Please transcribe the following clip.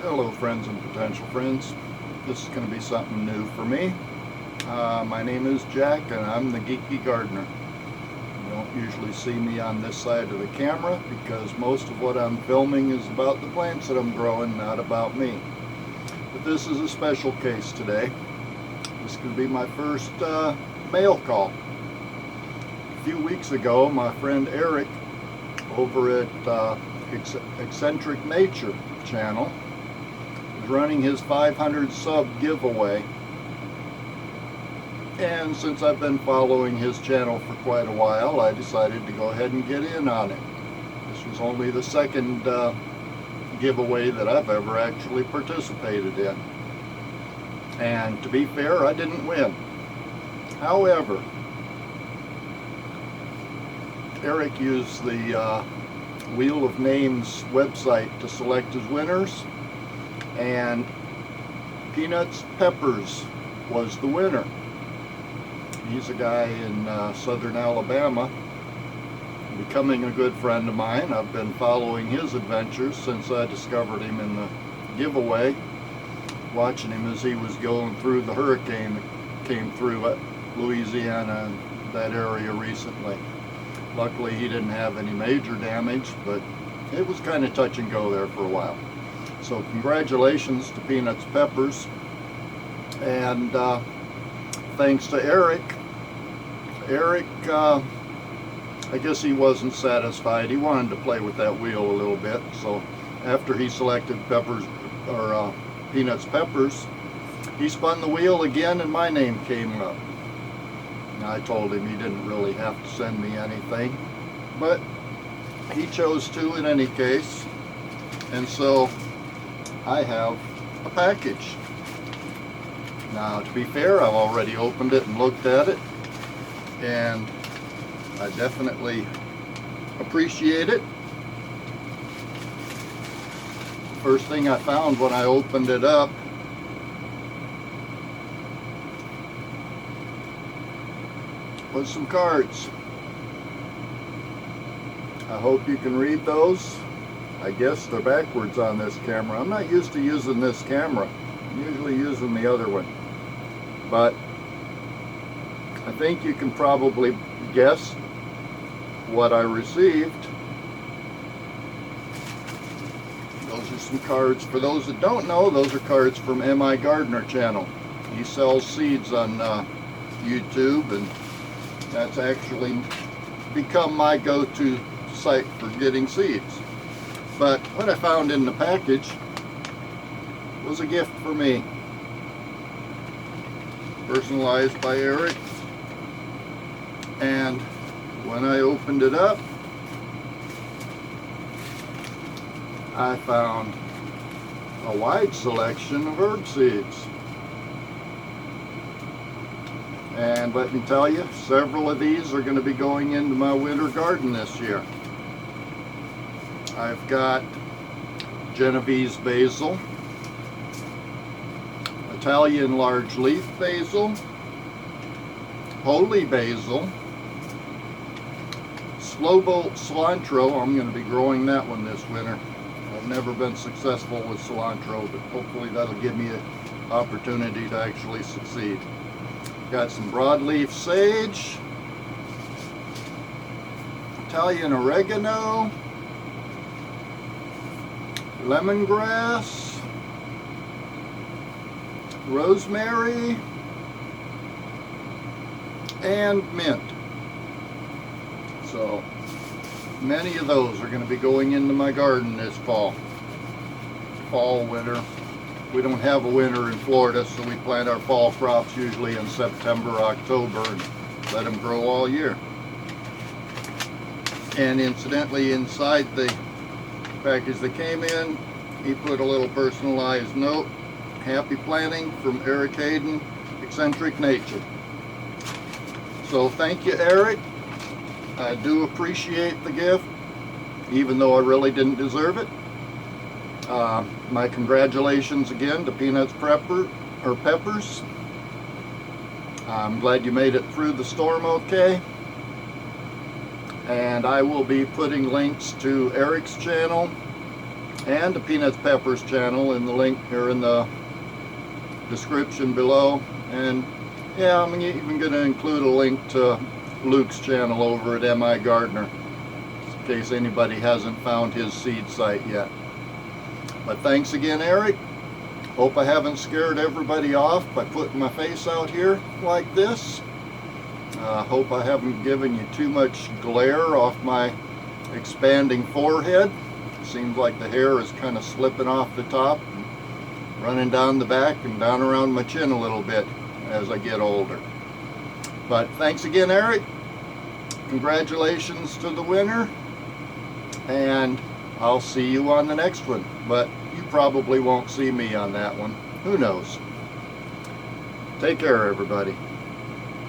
Hello friends and potential friends. This is going to be something new for me. My name is Jack and I'm the Geeky Gardener. You don't usually see me on this side of the camera because most of what I'm filming is about the plants that I'm growing, not about me. But this is a special case today. This could be my first mail call. A few weeks ago, my friend Erick over at Eccentric Nature channel running his 500 sub giveaway, and since I've been following his channel for quite a while, I decided to go ahead and get in on it. This was only the second giveaway that I've ever actually participated in, and to be fair, I didn't win. However, Erick used the Wheel of Names website to select his winners, and Peanuts Peppers was the winner. He's a guy in southern Alabama, becoming a good friend of mine. I've been following his adventures since I discovered him in the giveaway, watching him as he was going through the hurricane that came through Louisiana and that area recently. Luckily he didn't have any major damage, but it was kind of touch and go there for a while. So congratulations to Peanuts Peppers, and thanks to Erick. Erick, I guess he wasn't satisfied. He wanted to play with that wheel a little bit, so after he selected Peanuts Peppers, he spun the wheel again and my name came up. Now, I told him he didn't really have to send me anything, but he chose to in any case, and so I have a package. Now, to be fair, I've already opened it and looked at it, and I definitely appreciate it. First thing I found when I opened it up was some cards. I hope you can read those. I guess they're backwards on this camera. I'm not used to using this camera. I'm usually using the other one. But I think you can probably guess what I received. Those are some cards. For those that don't know, those are cards from M.I. Gardener channel. He sells seeds on YouTube, and that's actually become my go-to site for getting seeds. But what I found in the package was a gift for me, personalized by Erick. And when I opened it up, I found a wide selection of herb seeds. And let me tell you, several of these are going to be going into my winter garden this year. I've got Genovese basil, Italian large leaf basil, holy basil, slow bolt cilantro. I'm going to be growing that one this winter. I've never been successful with cilantro, but hopefully that'll give me an opportunity to actually succeed. Got some broadleaf sage, Italian oregano, lemongrass, rosemary, and mint. So many of those are going to be going into my garden this fall, winter. We don't have a winter in Florida, so we plant our fall crops usually in September, October, and let them grow all year. And incidentally, inside the package that came in, he put a little personalized note: happy planting from Erick Hayden, Eccentric Nature. So thank you, Erick. I do appreciate the gift, even though I really didn't deserve it. My congratulations again to Peanuts Peppers. I'm glad you made it through the storm okay. And I will be putting links to Erick's channel and the Peanuts Peppers channel in the link here in the description below. And yeah, I'm even going to include a link to Luke's channel over at MI Gardener, in case anybody hasn't found his seed site yet. But thanks again, Eric. Hope I haven't scared everybody off by putting my face out here like this. Hope I haven't given you too much glare off my expanding forehead. Seems like the hair is kind of slipping off the top and running down the back and down around my chin a little bit as I get older. But thanks again, Eric. Congratulations to the winner, and I'll see you on the next one, but you probably won't see me on that one. Who knows? Take care, everybody.